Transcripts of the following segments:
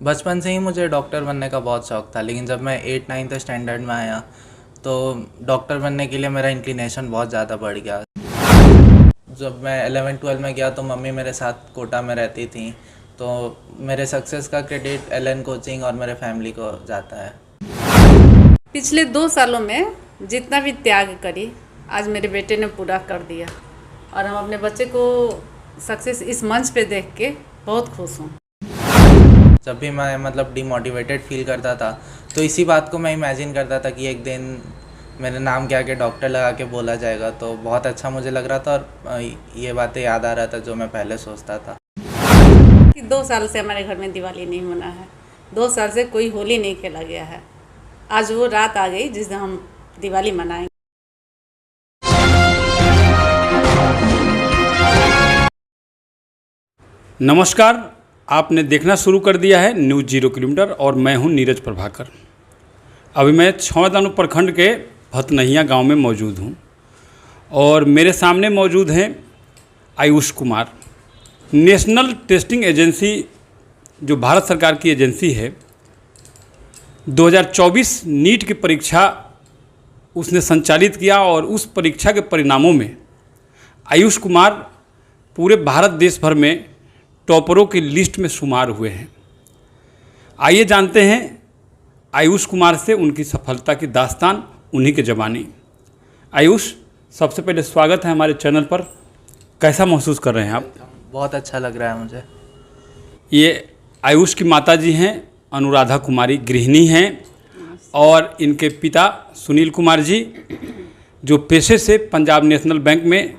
बचपन से ही मुझे डॉक्टर बनने का बहुत शौक था, लेकिन जब मैं 8-9th स्टैंडर्ड में आया तो डॉक्टर बनने के लिए मेरा इंक्लिनेशन बहुत ज़्यादा बढ़ गया। जब मैं 11-12 में गया तो मम्मी मेरे साथ कोटा में रहती थी, तो मेरे सक्सेस का क्रेडिट एलन कोचिंग और मेरे फैमिली को जाता है। पिछले 2 सालों में जितना भी त्याग करी आज मेरे बेटे ने पूरा कर दिया और हम अपने बच्चे को सक्सेस इस मंच पे देख के बहुत खुश हूँ। जब भी मैं डिमोटिवेटेड फील करता था तो इसी बात को मैं इमेजिन करता था कि एक दिन मेरे नाम के आगे डॉक्टर लगा के बोला जाएगा, तो बहुत अच्छा मुझे लग रहा था और ये बातें याद आ रहा था जो मैं पहले सोचता था। कि 2 साल से हमारे घर में दिवाली नहीं मना है, 2 साल से कोई होली नहीं खेला गया है। आज वो रात आ गई जिस दिन हम दिवाली मनाएंगे। नमस्कार, आपने देखना शुरू कर दिया है न्यूज़ 0 किलोमीटर और मैं हूं नीरज प्रभाकर। अभी मैं छौड़ादानो प्रखंड के भतनहिया गांव में मौजूद हूं और मेरे सामने मौजूद हैं Ayush Kumar. National testing agency जो भारत सरकार की एजेंसी है, 2024 नीट की परीक्षा उसने संचालित किया और उस परीक्षा के परिणामों में आयुष कुमार पूरे भारत देश भर में टॉपरों की लिस्ट में शुमार हुए हैं। आइए जानते हैं आयुष कुमार से उनकी सफलता की दास्तान, उन्हीं के ज़बानी। आयुष, सबसे पहले स्वागत है हमारे चैनल पर। कैसा महसूस कर रहे हैं आप? बहुत अच्छा लग रहा है मुझे। ये आयुष की माताजी हैं अनुराधा कुमारी, गृहिणी हैं, और इनके पिता सुनील कुमार जी जो पेशे से पंजाब नेशनल बैंक में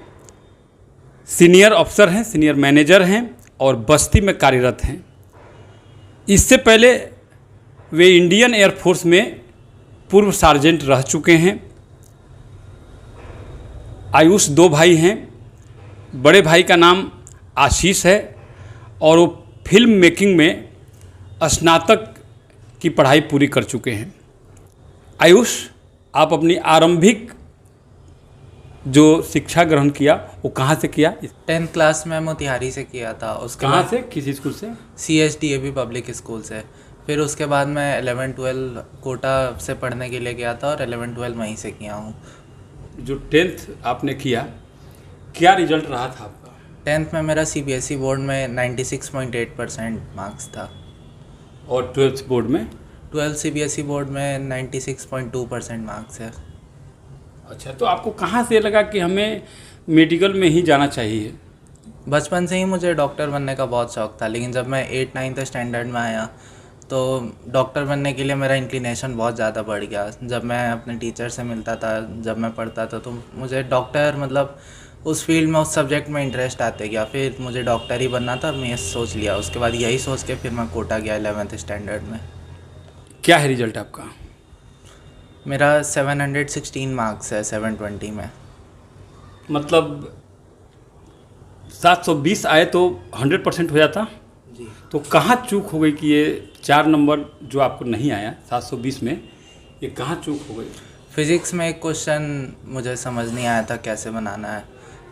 सीनियर अफसर हैं, सीनियर मैनेजर हैं और बस्ती में कार्यरत हैं। इससे पहले वे इंडियन एयरफोर्स में पूर्व सार्जेंट रह चुके हैं। आयुष 2 भाई हैं। बड़े भाई का नाम आशीष है और वो फिल्म मेकिंग में स्नातक की पढ़ाई पूरी कर चुके हैं। आयुष, आप अपनी आरंभिक जो शिक्षा ग्रहण किया वो कहाँ से किया? 10th क्लास में मोतिहारी से किया था। उसके कहाँ बाद से, किस स्कूल से? CSDAB पब्लिक स्कूल से। फिर उसके बाद मैं 11-12 कोटा से पढ़ने के लिए गया था और 11-12 वहीं से किया हूँ। जो 10th आपने किया, क्या रिजल्ट रहा था आपका? 10th में मेरा CBSE बोर्ड में 96.8% मार्क्स था और 12th बोर्ड में? 12 CBSE बोर्ड में 96.2% मार्क्स है। अच्छा, तो आपको कहाँ से लगा कि हमें मेडिकल में ही जाना चाहिए? बचपन से ही मुझे डॉक्टर बनने का बहुत शौक था, लेकिन जब मैं 8-9th स्टैंडर्ड में आया तो डॉक्टर बनने के लिए मेरा इंक्लिनेशन बहुत ज़्यादा बढ़ गया। जब मैं अपने टीचर से मिलता था, जब मैं पढ़ता था, तो मुझे डॉक्टर उस फील्ड में, उस सब्जेक्ट में इंटरेस्ट आते गया। फिर मुझे डॉक्टर ही बनना था, मैं सोच लिया। उसके बाद यही सोच के फिर मैं कोटा गया 11th स्टैंडर्ड में। क्या है रिजल्ट आपका? मेरा 716 मार्क्स है 720 में। मतलब 720 आए तो 100% हो जाता जी। तो कहाँ चूक हो गई कि ये 4 नंबर जो आपको नहीं आया 720 में, ये कहाँ चूक हो गई? फिज़िक्स में एक क्वेश्चन मुझे समझ नहीं आया था कैसे बनाना है,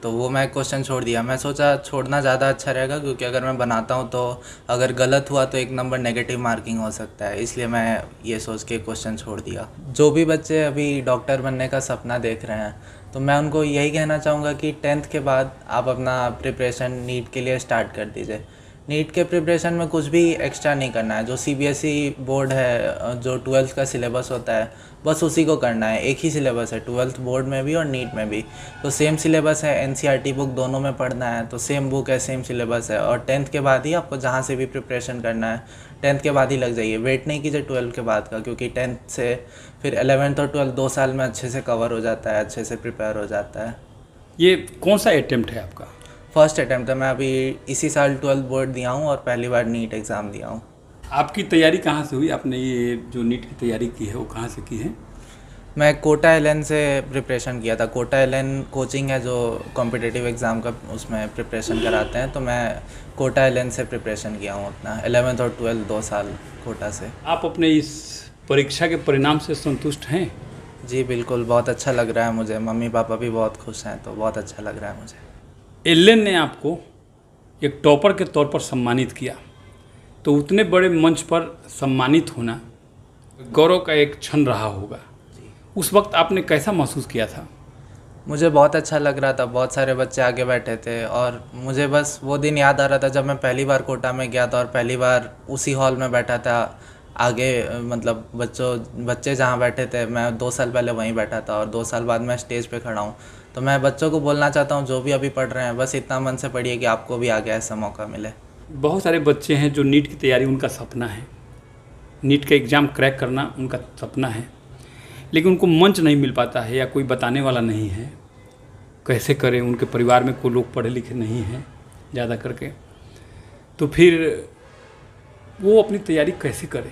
तो वो मैं क्वेश्चन छोड़ दिया। मैं सोचा छोड़ना ज़्यादा अच्छा रहेगा, क्योंकि अगर मैं बनाता हूँ तो अगर गलत हुआ तो 1 नंबर नेगेटिव मार्किंग हो सकता है, इसलिए मैं ये सोच के क्वेश्चन छोड़ दिया। जो भी बच्चे अभी डॉक्टर बनने का सपना देख रहे हैं, तो मैं उनको यही कहना चाहूँगा कि 10th के बाद आप अपना प्रिपरेशन नीट के लिए स्टार्ट कर दीजिए। नीट के प्रिपरेशन में कुछ भी एक्स्ट्रा नहीं करना है। जो CBSE बोर्ड है, जो 12th का सिलेबस होता है, बस उसी को करना है। एक ही सिलेबस है 12th बोर्ड में भी और नीट में भी, तो सेम सिलेबस है। NCERT बुक दोनों में पढ़ना है, तो सेम बुक है, सेम सिलेबस है। और 10th के बाद ही आपको जहाँ से भी प्रिपरेशन करना है 10th के बाद ही लग जाइए। वेट नहीं कीजिए 12th के बाद का, क्योंकि 10th से फिर 11th और 12th 2 साल में अच्छे से कवर हो जाता है, अच्छे से प्रिपेयर हो जाता है। ये कौन सा अटेम्प्ट है आपका? फर्स्ट अटैम्प्ट है। मैं अभी इसी साल 12th बोर्ड दिया हूँ और पहली बार नीट एग्ज़ाम दिया हूँ। आपकी तैयारी कहाँ से हुई? आपने ये जो नीट की तैयारी की है वो कहाँ से की है? मैं कोटा एलन से प्रिपरेशन किया था। कोटा एलन कोचिंग है जो कॉम्पिटिटिव एग्ज़ाम का उसमें प्रिपरेशन कराते हैं, तो मैं कोटा एलन से प्रिपरेशन किया हूँ अपना 11th और 12th 2 साल कोटा से। आप अपने इस परीक्षा के परिणाम से संतुष्ट हैं? जी बिल्कुल, बहुत अच्छा लग रहा है मुझे। मम्मी पापा भी बहुत खुश हैं, तो बहुत अच्छा लग रहा है मुझे। एलन ने आपको एक टॉपर के तौर पर सम्मानित किया। तो उतने बड़े मंच पर सम्मानित होना गौरव का एक क्षण रहा होगा। उस वक्त आपने कैसा महसूस किया था? मुझे बहुत अच्छा लग रहा था, बहुत सारे बच्चे आगे बैठे थे और मुझे बस वो दिन याद आ रहा था जब मैं पहली बार कोटा में गया था और पहली बार उसी हॉल में बैठा था। आगे मतलब बच्चे जहाँ बैठे थे, मैं 2 साल पहले वहीं बैठा था और 2 साल बाद मैं स्टेज पे खड़ा हूँ। तो मैं बच्चों को बोलना चाहता हूँ जो भी अभी पढ़ रहे हैं, बस इतना मन से पढ़िए कि आपको भी आगे ऐसा मौका मिले। बहुत सारे बच्चे हैं जो नीट की तैयारी उनका सपना है, नीट का एग्ज़ाम क्रैक करना उनका सपना है, लेकिन उनको मंच नहीं मिल पाता है या कोई बताने वाला नहीं है कैसे करें। उनके परिवार में कोई लोग पढ़े लिखे नहीं हैं ज़्यादा करके, तो फिर वो अपनी तैयारी कैसे करें?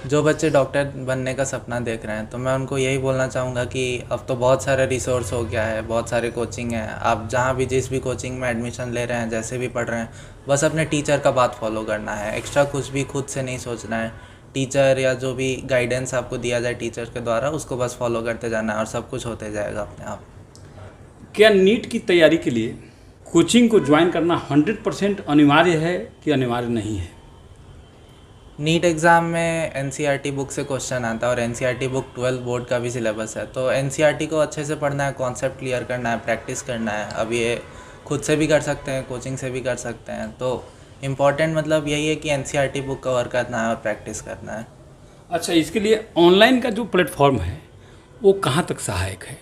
जो बच्चे डॉक्टर बनने का सपना देख रहे हैं, तो मैं उनको यही बोलना चाहूँगा कि अब तो बहुत सारे रिसोर्स हो गया है, बहुत सारे कोचिंग हैं। आप जहाँ भी जिस भी कोचिंग में एडमिशन ले रहे हैं, जैसे भी पढ़ रहे हैं, बस अपने टीचर का बात फॉलो करना है। एक्स्ट्रा कुछ भी खुद से नहीं सोचना है। टीचर या जो भी गाइडेंस आपको दिया जाए टीचर के द्वारा, उसको बस फॉलो करते जाना है और सब कुछ होते जाएगा अपने आप। क्या नीट की तैयारी के लिए कोचिंग को ज्वाइन करना 100% अनिवार्य है कि अनिवार्य नहीं है? नीट एग्ज़ाम में एनसीईआरटी बुक से क्वेश्चन आता है और एनसीईआरटी बुक 12 बोर्ड का भी सिलेबस है। तो एनसीईआरटी को अच्छे से पढ़ना है, कॉन्सेप्ट क्लियर करना है, प्रैक्टिस करना है। अब ये खुद से भी कर सकते हैं, कोचिंग से भी कर सकते हैं। तो इम्पॉर्टेंट मतलब यही है कि एनसीईआरटी बुक कवर करना है और प्रैक्टिस करना है। अच्छा, इसके लिए ऑनलाइन का जो प्लेटफॉर्म है वो कहाँ तक सहायक है?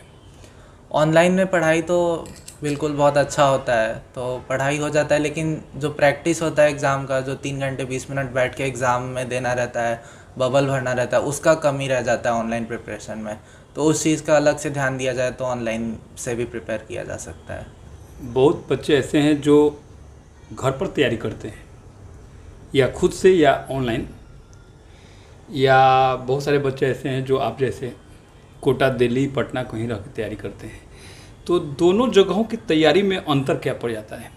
ऑनलाइन में पढ़ाई तो बिल्कुल बहुत अच्छा होता है, तो पढ़ाई हो जाता है, लेकिन जो प्रैक्टिस होता है एग्ज़ाम का, जो 3 घंटे 20 मिनट बैठ के एग्ज़ाम में देना रहता है, बबल भरना रहता है, उसका कमी रह जाता है ऑनलाइन प्रिपरेशन में। तो उस चीज़ का अलग से ध्यान दिया जाए तो ऑनलाइन से भी प्रिपेयर किया जा सकता है। बहुत बच्चे ऐसे हैं जो घर पर तैयारी करते हैं, या खुद से या ऑनलाइन, या बहुत सारे बच्चे ऐसे हैं जो आप जैसे कोटा, दिल्ली, पटना कहीं रह के तैयारी करते हैं। तो दोनों जगहों की तैयारी में अंतर क्या पड़ जाता है?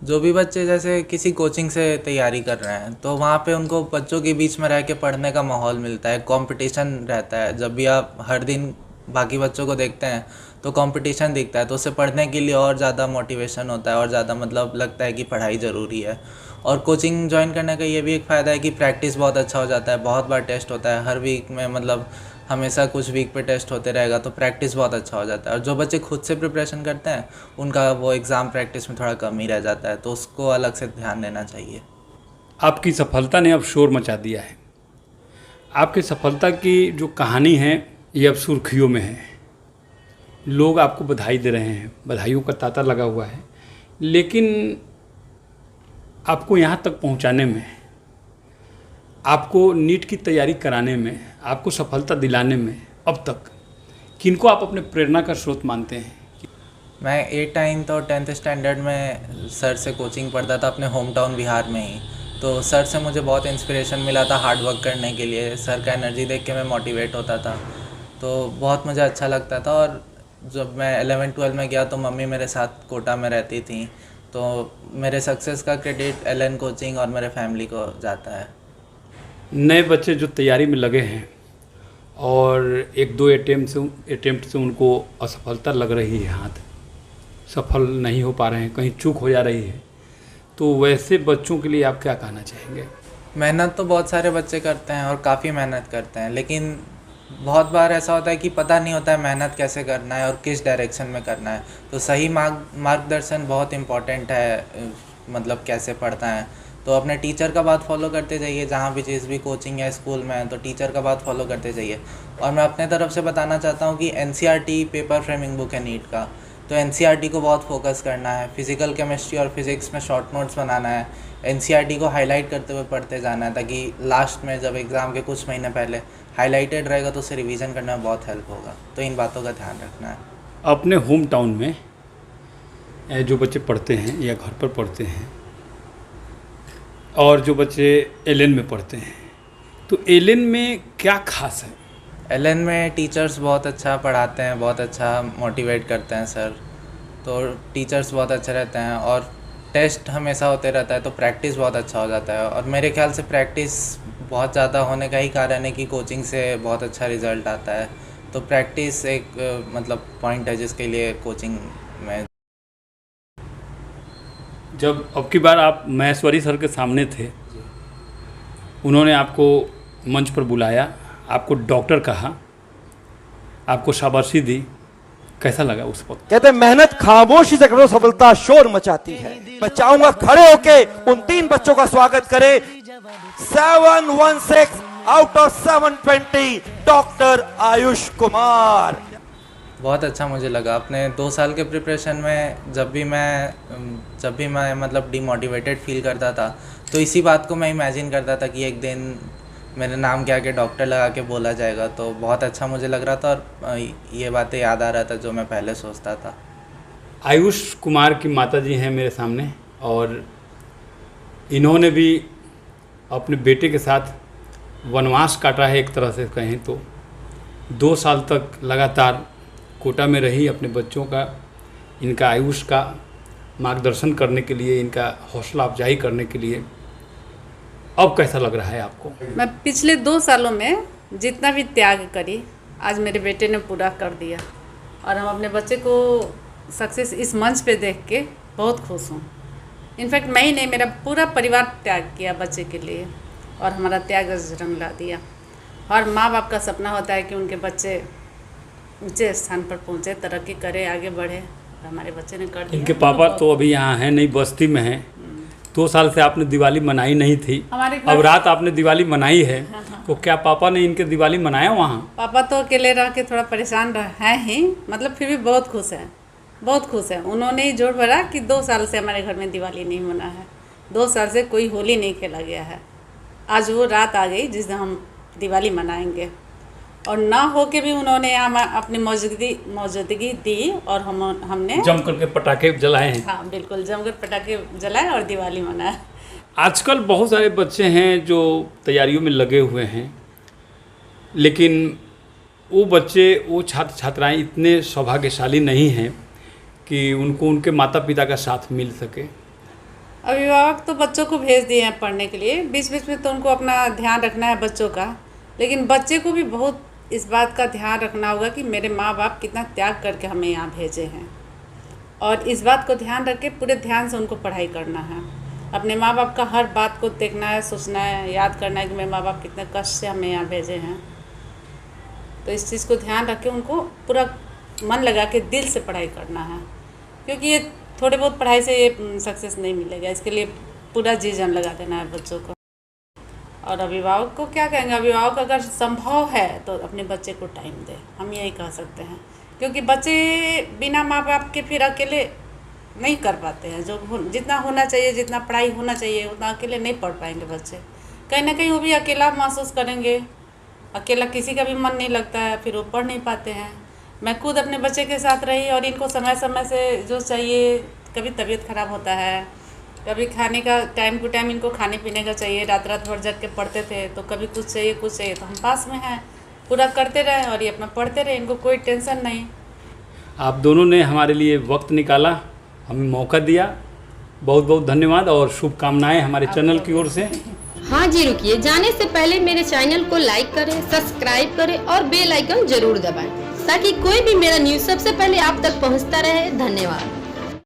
जो भी बच्चे जैसे किसी कोचिंग से तैयारी कर रहे हैं, तो वहाँ पे उनको बच्चों के बीच में रह के पढ़ने का माहौल मिलता है, कंपटीशन रहता है। जब भी आप हर दिन बाकी बच्चों को देखते हैं तो कंपटीशन दिखता है, तो उससे पढ़ने के लिए और ज़्यादा मोटिवेशन होता है और ज़्यादा मतलब लगता है कि पढ़ाई ज़रूरी है। और कोचिंग ज्वाइन करने का ये भी एक फ़ायदा है कि प्रैक्टिस बहुत अच्छा हो जाता है, बहुत बार टेस्ट होता है हर वीक में, मतलब हमेशा कुछ वीक पे टेस्ट होते रहेगा, तो प्रैक्टिस बहुत अच्छा हो जाता है। और जो बच्चे खुद से प्रिपरेशन करते हैं उनका वो एग्ज़ाम प्रैक्टिस में थोड़ा कम ही रह जाता है, तो उसको अलग से ध्यान देना चाहिए। आपकी सफलता ने अब शोर मचा दिया है। आपकी सफलता की जो कहानी है ये अब सुर्खियों में है। लोग आपको बधाई दे रहे हैं, बधाइयों का तांता लगा हुआ है, लेकिन आपको यहाँ तक पहुँचाने में, आपको नीट की तैयारी कराने में, आपको सफलता दिलाने में अब तक किनको आप अपने प्रेरणा का स्रोत मानते हैं? मैं 8, 9 और 10th स्टैंडर्ड में सर से कोचिंग पढ़ता था अपने होम टाउन बिहार में ही। तो सर से मुझे बहुत इंस्पिरेशन मिला था हार्ड वर्क करने के लिए। सर का एनर्जी देख के मैं मोटिवेट होता था, तो बहुत मुझे अच्छा लगता था। और जब मैं 11-12 में गया तो मम्मी मेरे साथ कोटा में रहती थी, तो मेरे सक्सेस का क्रेडिट एलन कोचिंग और मेरे फैमिली को जाता है। नए बच्चे जो तैयारी में लगे हैं और 1-2 अटेम्प्ट से उनको असफलता लग रही है, हाथ सफल नहीं हो पा रहे हैं, कहीं चूक हो जा रही है, तो वैसे बच्चों के लिए आप क्या कहना चाहेंगे? मेहनत तो बहुत सारे बच्चे करते हैं और काफ़ी मेहनत करते हैं, लेकिन बहुत बार ऐसा होता है कि पता नहीं होता है मेहनत कैसे करना है और किस डायरेक्शन में करना है। तो सही मार्गदर्शन बहुत इम्पॉर्टेंट है, मतलब कैसे पढ़ता है। तो अपने टीचर का बात फॉलो करते जाइए, जहाँ भी जिस भी कोचिंग या स्कूल में है तो टीचर का बात फॉलो करते जाइए। और मैं अपने तरफ से बताना चाहता हूँ कि एनसीईआरटी पेपर फ्रेमिंग बुक है नीट का, तो एनसीईआरटी को बहुत फोकस करना है। फिज़िकल केमिस्ट्री और फिज़िक्स में शॉर्ट नोट्स बनाना है, एनसीईआरटी को हाईलाइट करते हुए पढ़ते जाना है, ताकि लास्ट में जब एग्ज़ाम के कुछ महीने पहले हाईलाइटेड रहेगा तो उसे रिवीजन करने में बहुत हेल्प होगा। तो इन बातों का ध्यान रखना है। अपने होम टाउन में जो बच्चे पढ़ते हैं या घर पर पढ़ते हैं और जो बच्चे एलएन में पढ़ते हैं, तो एलएन में क्या खास है? एलएन में टीचर्स बहुत अच्छा पढ़ाते हैं, बहुत अच्छा मोटिवेट करते हैं सर, तो टीचर्स बहुत अच्छे रहते हैं और टेस्ट हमेशा होते रहता है, तो प्रैक्टिस बहुत अच्छा हो जाता है। और मेरे ख्याल से प्रैक्टिस बहुत ज़्यादा होने का ही कारण है कि कोचिंग से बहुत अच्छा रिज़ल्ट आता है। तो प्रैक्टिस एक मतलब पॉइंट है जिसके लिए कोचिंग में। जब अब की बार आप महेश्वरी सर के सामने थे उन्होंने आपको मंच पर बुलाया, आपको डॉक्टर कहा, आपको शाबाशी दी, कैसा लगा उस वक्त? कहते हैं मेहनत खामोशी से करो, सफलता शोर मचाती है। मैं चाहूंगा खड़े होके उन 3 बच्चों का स्वागत करें। 716 out of 720 doctor Ayush Kumar. बहुत अच्छा मुझे लगा। अपने 2 साल के प्रिपरेशन में जब भी मैं मतलब डिमोटिवेटेड फील करता था तो इसी बात को मैं इमेजिन करता था कि एक दिन मेरे नाम के आगे डॉक्टर लगा के बोला जाएगा। तो बहुत अच्छा मुझे लग रहा था और ये बातें याद आ रहा था जो मैं पहले सोचता था। आयुष कुमार की माताजी हैं मेरे सामने और इन्होंने भी अपने बेटे के साथ वनवास काटा है, एक तरह से कहें तो। 2 साल तक लगातार कोटा में रही, अपने बच्चों का, इनका आयुष का मार्गदर्शन करने के लिए, इनका हौसला अफजाई करने के लिए। अब कैसा लग रहा है आपको? मैं पिछले 2 सालों में जितना भी त्याग करी आज मेरे बेटे ने पूरा कर दिया और हम अपने बच्चे को सक्सेस इस मंच पे देख के बहुत खुश हूँ। इनफैक्ट मैं ही नहीं, मेरा पूरा परिवार त्याग किया बच्चे के लिए और हमारा त्याग रंग ला दिया। हर माँ बाप का सपना होता है कि उनके बच्चे ऊंचे स्थान पर पहुँचे, तरक्की करे, आगे बढ़े। और हमारे बच्चे ने कर दिया। इनके पापा तो अभी यहाँ हैं नहीं, बस्ती में हैं। 2 साल से आपने दिवाली मनाई नहीं थी, अब रात आपने दिवाली मनाई है। तो क्या पापा ने इनके दिवाली मनाया वहाँ? पापा तो अकेले रह के थोड़ा परेशान हैं ही, मतलब फिर भी बहुत खुश हैं, बहुत खुश हैं। उन्होंने ही जोर भरा कि 2 साल से हमारे घर में दिवाली नहीं मना है, 2 साल से कोई होली नहीं खेला गया है। आज वो रात आ गई जिस दिन हम दिवाली मनाएंगे और ना हो के भी उन्होंने यहाँ अपनी मौजूदगी दी और हमने जम करके पटाखे जलाए हैं। हाँ बिल्कुल, जमकर पटाखे जलाए और दिवाली मनाए। आजकल बहुत सारे बच्चे हैं जो तैयारियों में लगे हुए हैं, लेकिन वो बच्चे, वो छात्र छात्राएं इतने सौभाग्यशाली नहीं हैं कि उनको उनके माता पिता का साथ मिल सके। अभिभावक तो बच्चों को भेज दिए हैं पढ़ने के लिए, बीच बीच में तो उनको अपना ध्यान रखना है बच्चों का, लेकिन बच्चे को भी बहुत इस बात का ध्यान रखना होगा कि मेरे माँ बाप कितना त्याग करके हमें यहाँ भेजे हैं और इस बात को ध्यान रख के पूरे ध्यान से उनको पढ़ाई करना है। अपने माँ बाप का हर बात को देखना है, सोचना है, याद करना है कि मेरे माँ बाप कितने कष्ट से हमें यहाँ भेजे हैं। तो इस चीज़ को ध्यान रख के उनको पूरा मन लगा के दिल से पढ़ाई करना है, क्योंकि ये थोड़े बहुत पढ़ाई से ये सक्सेस नहीं मिलेगा। इसके लिए पूरा जी जान लगा देना है बच्चों को। और अभिभावक को क्या कहेंगे, अभिभावक अगर संभव है तो अपने बच्चे को टाइम दे, हम यही कह सकते हैं, क्योंकि बच्चे बिना माँ बाप के फिर अकेले नहीं कर पाते हैं। जो जितना होना चाहिए, जितना पढ़ाई होना चाहिए उतना अकेले नहीं पढ़ पाएंगे बच्चे। कहीं ना कहीं वो भी अकेला महसूस करेंगे, अकेला किसी का भी मन नहीं लगता है, फिर वो पढ़ नहीं पाते हैं। मैं खुद अपने बच्चे के साथ रही और इनको समय समय से जो चाहिए, कभी तबीयत ख़राब होता है, कभी खाने का टाइम टू टाइम इनको खाने पीने का चाहिए, रात रात भर जग के पढ़ते थे, तो कभी कुछ चाहिए तो हम पास में हैं, पूरा करते रहे और ये अपना पढ़ते रहे, इनको कोई टेंशन नहीं। आप दोनों ने हमारे लिए वक्त निकाला, हमें मौका दिया, बहुत बहुत धन्यवाद और शुभकामनाएं हमारे चैनल की ओर से। हाँ जी, रुकिए, जाने से पहले मेरे चैनल को लाइक करें, सब्सक्राइब करें और बेल आइकन जरूर दबाएं ताकि कोई भी मेरा न्यूज़ सबसे पहले आप तक पहुंचता रहे। धन्यवाद।